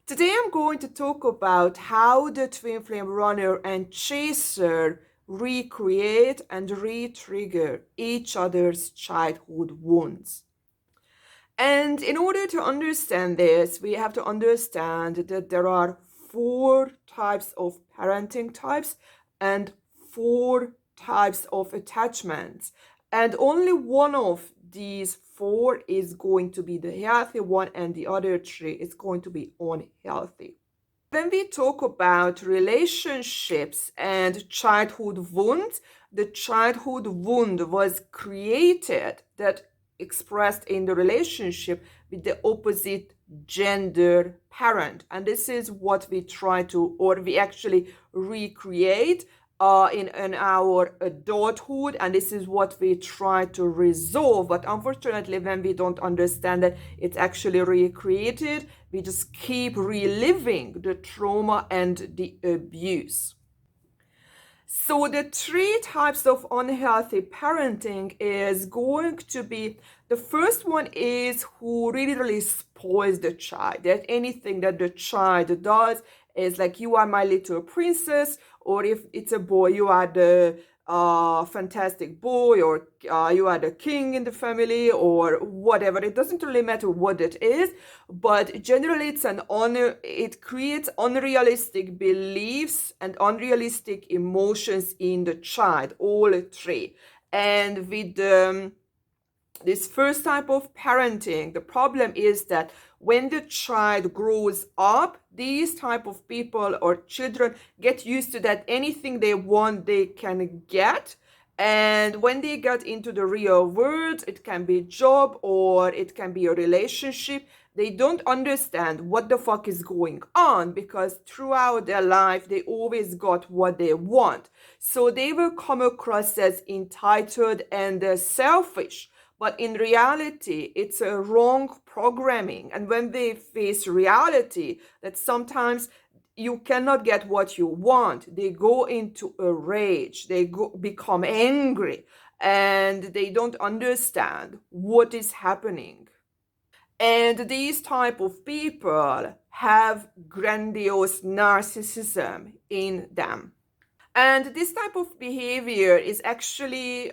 Today I'm going to talk about how the twin flame runner and chaser recreate and re-trigger each other's childhood wounds. And in order to understand this, we have to understand that there are four types of parenting types and four types of attachments. And only one of these four is going to be the healthy one, and the other three is going to be unhealthy. When we talk about relationships and childhood wounds, the childhood wound was created that expressed in the relationship with the opposite gender parent. And this is what we try to, or we actually recreate in our adulthood, and this is what we try to resolve. But unfortunately, when we don't understand that it's actually recreated, we just keep reliving the trauma and the abuse. So the three types of unhealthy parenting is going to be, the first one is who really spoils the child. That anything that the child does is like, you are my little princess, or if it's a boy, you are the fantastic boy, or you are the king in the family, or whatever. It doesn't really matter what it is, but generally it creates unrealistic beliefs and unrealistic emotions in the child, all three. And with this first type of parenting, the problem is that when the child grows up, these type of people or children get used to that anything they want they can get. And when they get into the real world, it can be a job or it can be a relationship, they don't understand what the fuck is going on, because throughout their life they always got what they want. So they will come across as entitled and selfish. But in reality, it's a wrong programming. And when they face reality, that sometimes you cannot get what you want, they go into a rage, become angry, and they don't understand what is happening. And these type of people have grandiose narcissism in them. And this type of behavior is actually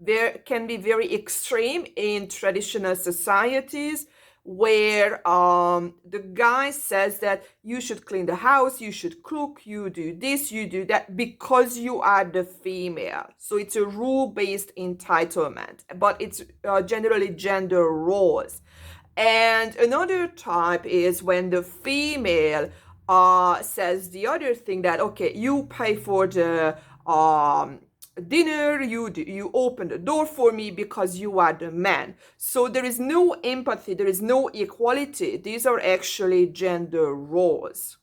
there can be very extreme in traditional societies, where the guy says that you should clean the house, you should cook, you do this, you do that, because you are the female. So it's a rule-based entitlement, but it's generally gender roles. And another type is when the female says the other thing, that okay, you pay for the dinner, you open the door for me because you are the man. So there is no empathy, there is no equality. These are actually gender roles.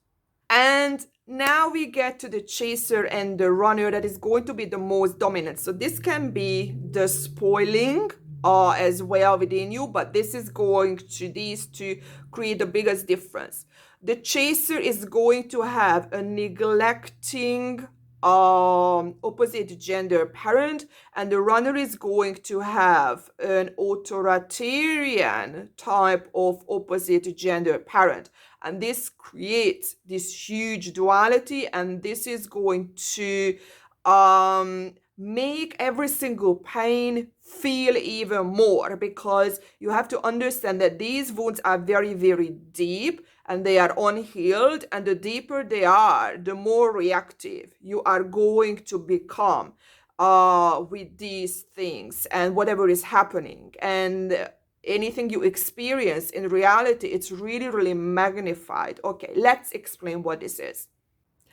And now we get to the chaser and the runner, that is going to be the most dominant. So this can be the spoiling as well within you, but this is going to, these two create the biggest difference. The chaser is going to have a neglecting opposite gender parent, and the runner is going to have an authoritarian type of opposite gender parent. And this creates this huge duality, and this is going to make every single pain feel even more, because you have to understand that these wounds are very, very deep and they are unhealed. And the deeper they are, the more reactive you are going to become with these things and whatever is happening. And anything you experience in reality, it's really, really magnified. Okay, let's explain what this is.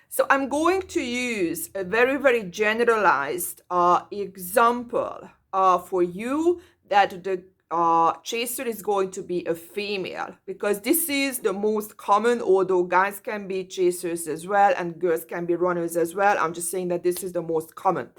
So I'm going to use a very, very generalized example for you, that the chaser is going to be a female, because this is the most common, although guys can be chasers as well and girls can be runners as well. I'm just saying that this is the most common.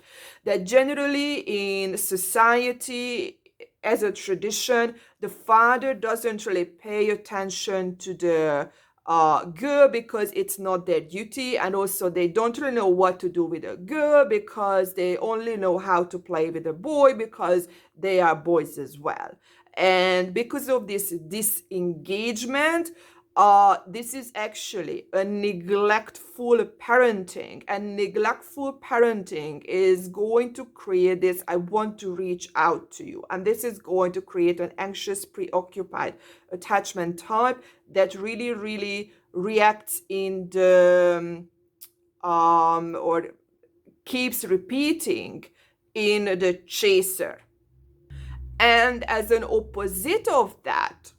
That generally in society, as a tradition, the father doesn't really pay attention to the girl because it's not their duty, and also they don't really know what to do with a girl because they only know how to play with a boy because they are boys as well. And because of this disengagement, this is actually a neglectful parenting, and neglectful parenting is going to create this I want to reach out to you, and this is going to create an anxious, preoccupied attachment type that really reacts in the or keeps repeating in the chaser. And as an opposite of that,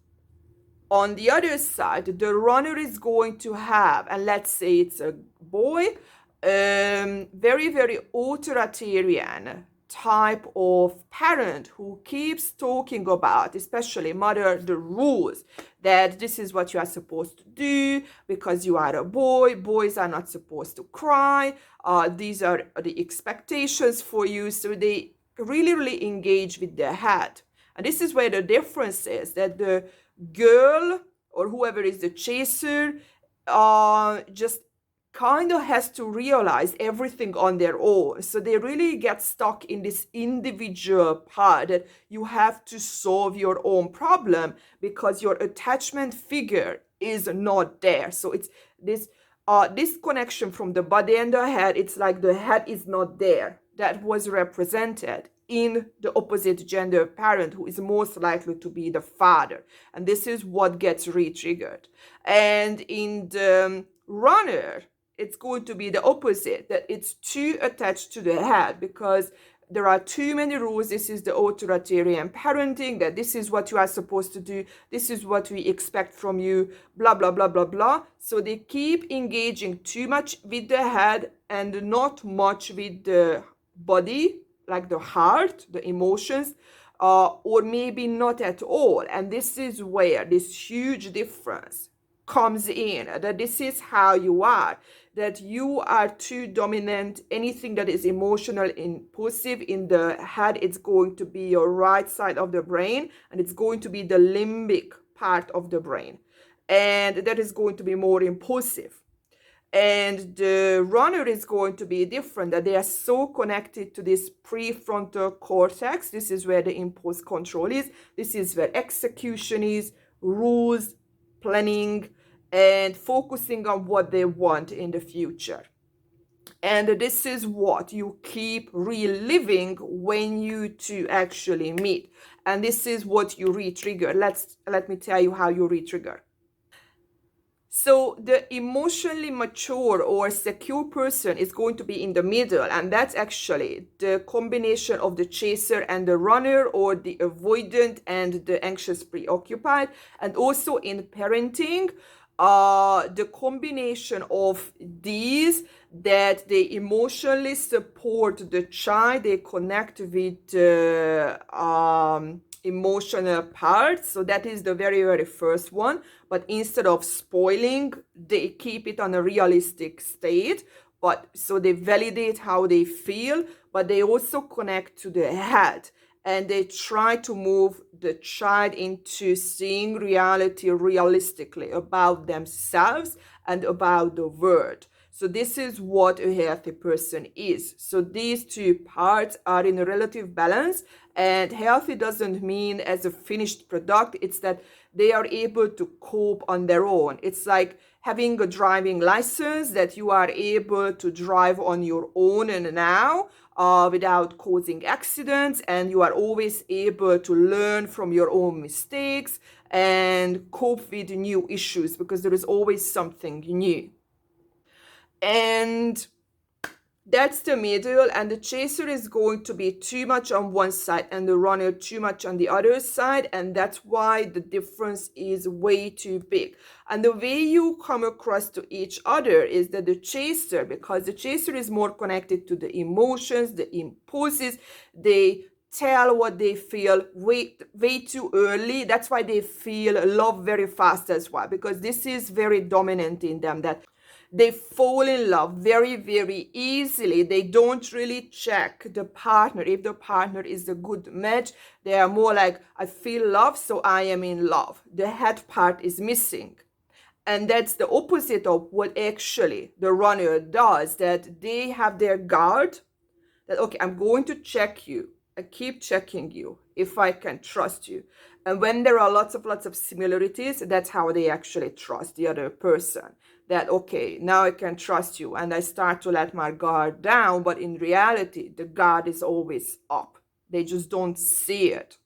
on the other side, the runner is going to have, and let's say it's a boy, very authoritarian type of parent who keeps talking about, especially mother, the rules that this is what you are supposed to do because you are a boy. Boys are not supposed to cry. These are the expectations for you. So they really engage with their head. And this is where the difference is, that the girl or whoever is the chaser just kind of has to realize everything on their own. So they really get stuck in this individual part that you have to solve your own problem because your attachment figure is not there. So it's this disconnection from the body and the head. It's like the head is not there. That was represented in the opposite gender parent, who is most likely to be the father. And this is what gets re-triggered. And in the runner, it's going to be the opposite, that it's too attached to the head because there are too many rules. This is the authoritarian parenting, that this is what you are supposed to do, this is what we expect from you, blah blah blah blah blah. So they keep engaging too much with the head and not much with the body, like the heart, the emotions, or maybe not at all. And this is where this huge difference comes in, that this is how you are, that you are too dominant. Anything that is emotional, impulsive in the head, it's going to be your right side of the brain, and it's going to be the limbic part of the brain, and that is going to be more impulsive. And the runner is going to be different, that they are so connected to this prefrontal cortex. This is where the impulse control is. This is where execution is, rules, planning, and focusing on what they want in the future. And this is what you keep reliving when you two actually meet. And this is what you re-trigger. Let me tell you how you re-trigger. So the emotionally mature or secure person is going to be in the middle, and that's actually the combination of the chaser and the runner, or the avoidant and the anxious preoccupied. And also in parenting, the combination of these, that they emotionally support the child, they connect with the emotional part. So that is the very first one. But instead of spoiling, they keep it on a realistic state. But so they validate how they feel, but they also connect to the head, and they try to move the child into seeing reality realistically about themselves and about the world. So this is what a healthy person is. So these two parts are in a relative balance, and healthy doesn't mean as a finished product. It's that they are able to cope on their own. It's like having a driving license, that you are able to drive on your own and now without causing accidents, and you are always able to learn from your own mistakes and cope with new issues because there is always something new. And that's the middle, and the chaser is going to be too much on one side and the runner too much on the other side, and that's why the difference is way too big. And the way you come across to each other is that the chaser, because the chaser is more connected to the emotions, the impulses, they tell what they feel way too early. That's why they feel love very fast as well, because this is very dominant in them, that they fall in love very easily. They don't really check the partner. If the partner is a good match, they are more like, I feel love, so I am in love. The head part is missing. And that's the opposite of what actually the runner does, that they have their guard, that, okay, I'm going to check you. I keep checking you if I can trust you. And when there are lots of similarities, that's how they actually trust the other person. That, okay, now I can trust you, and I start to let my guard down, but in reality, the guard is always up. They just don't see it.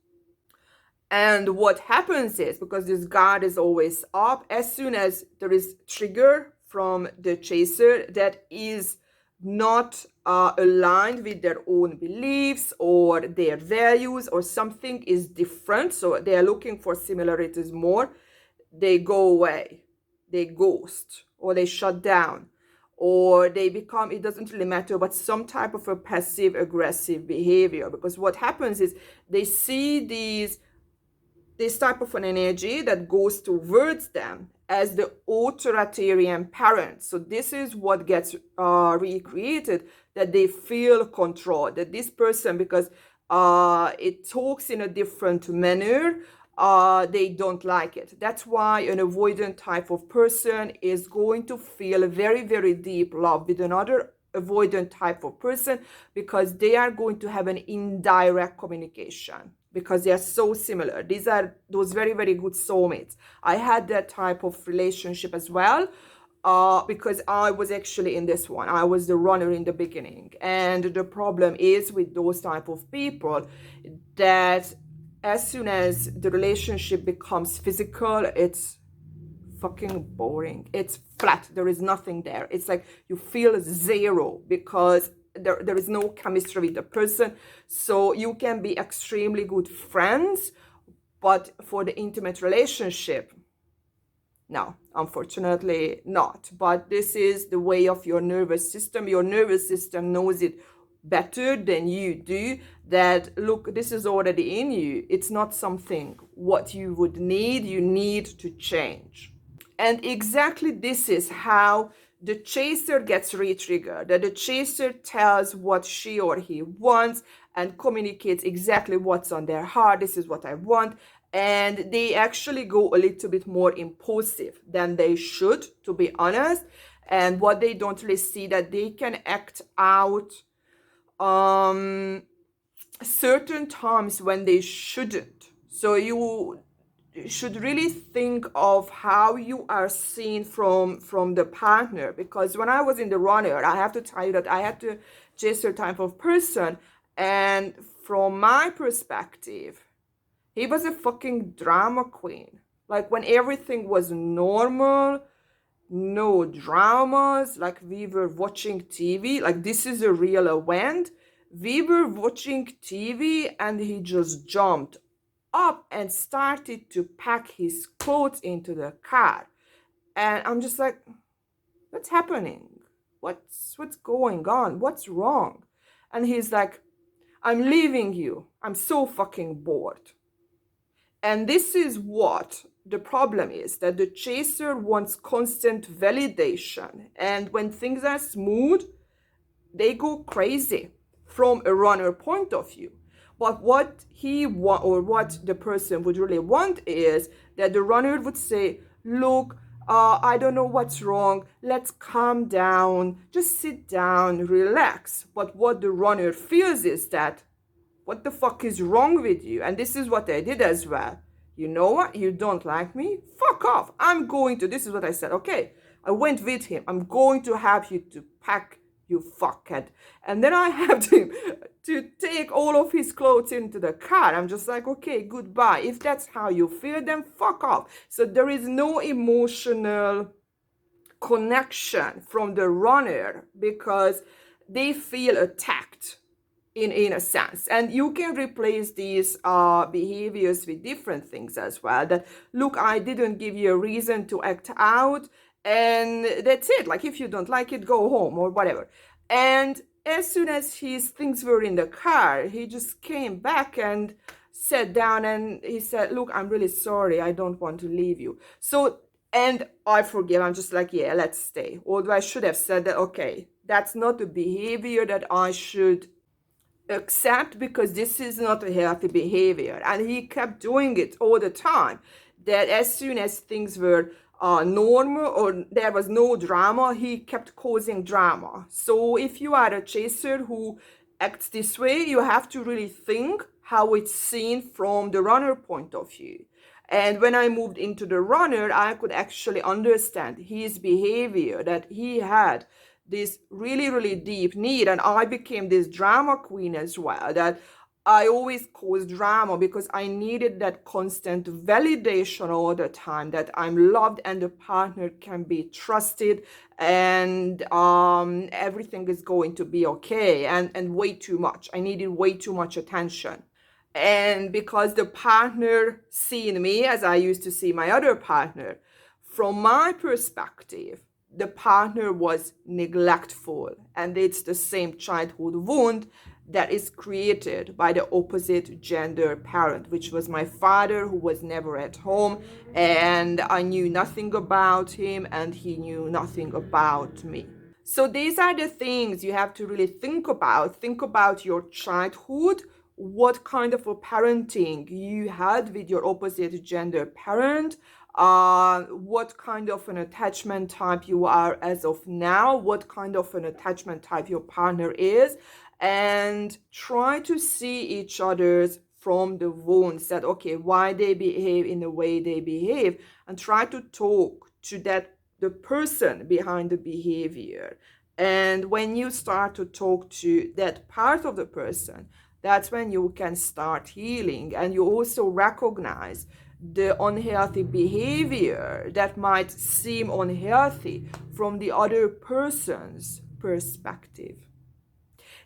And what happens is, because this guard is always up, as soon as there is trigger from the chaser that is not aligned with their own beliefs or their values, or something is different, so they are looking for similarities more, they go away, they ghost, or they shut down, or they become, it doesn't really matter, but some type of a passive aggressive behavior. Because what happens is they see this type of an energy that goes towards them as the authoritarian parent. So this is what gets recreated, that they feel control, that this person, because it talks in a different manner, they don't like it. That's why an avoidant type of person is going to feel very, very deep love with another avoidant type of person, because they are going to have an indirect communication, because they are so similar. These are those very, very good soulmates. I had that type of relationship as well, because I was actually in this one. I was the runner in the beginning. And the problem is with those type of people that as soon as the relationship becomes physical, it's fucking boring. It's flat. There is nothing there. It's like you feel zero, because there is no chemistry with the person. So you can be extremely good friends, but for the intimate relationship, no, unfortunately not. But this is the way of your nervous system. Your nervous system knows it better than you do, that look, this is already in you. It's not something what you would need. You need to change. And exactly this is how the chaser gets re-triggered, that the chaser tells what she or he wants and communicates exactly what's on their heart. This is what I want. And they actually go a little bit more impulsive than they should, to be honest. And what they don't really see, that they can act out certain times when they shouldn't. So you should really think of how you are seen from the partner. Because when I was in the runner, I have to tell you that I had to chaser type of person, and from my perspective, he was a fucking drama queen. Like when everything was normal, no dramas, like we were watching TV, like this is a real event. We were watching TV and he just jumped up and started to pack his clothes into the car. And I'm just like, what's happening? What's going on? What's wrong? And he's like, I'm leaving you. I'm so fucking bored. And this is what the problem is, that the chaser wants constant validation. And when things are smooth, they go crazy from a runner point of view. But what he want, or what the person would really want, is that the runner would say, look, I don't know what's wrong. Let's calm down. Just sit down, relax. But what the runner feels is that, what the fuck is wrong with you? And this is what I did as well. You know what? You don't like me? Fuck off. I'm going to, this is what I said. Okay, I went with him. I'm going to have you to pack, you fuckhead. And then I have to take all of his clothes into the car. I'm just like, okay, goodbye. If that's how you feel, then fuck off. So there is no emotional connection from the runner, because they feel attacked in a sense. And you can replace these behaviors with different things as well. That, look, I didn't give you a reason to act out, and that's it. Like, if you don't like it, go home or whatever. And as soon as his things were in the car, he just came back and sat down and he said, look, I'm really sorry. I don't want to leave you. So, and I forgive. I'm just like, yeah, let's stay. Although I should have said that, okay, that's not a behavior that I should accept, because this is not a healthy behavior. And he kept doing it all the time, that as soon as things were normal or there was no drama, he kept causing drama. So if you are a chaser who acts this way, you have to really think how it's seen from the runner point of view. And when I moved into the runner, I could actually understand his behavior, that he had this really, really deep need. And I became this drama queen as well, that I always caused drama because I needed that constant validation all the time, that I'm loved and the partner can be trusted, and everything is going to be okay, and way too much. I needed way too much attention. And because the partner seen me as I used to see my other partner, from my perspective, the partner was neglectful. And it's the same childhood wound that is created by the opposite gender parent, which was my father, who was never at home, and I knew nothing about him and he knew nothing about me. So these are the things you have to really think about. Think about your childhood, what kind of a parenting you had with your opposite gender parent, what kind of an attachment type you are as of now, what kind of an attachment type your partner is, and try to see each other's from the wounds, that okay, why they behave in the way they behave, and try to talk to that the person behind the behavior. And when you start to talk to that part of the person, that's when you can start healing, and you also recognize the unhealthy behavior that might seem unhealthy from the other person's perspective.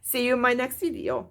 See you in my next video.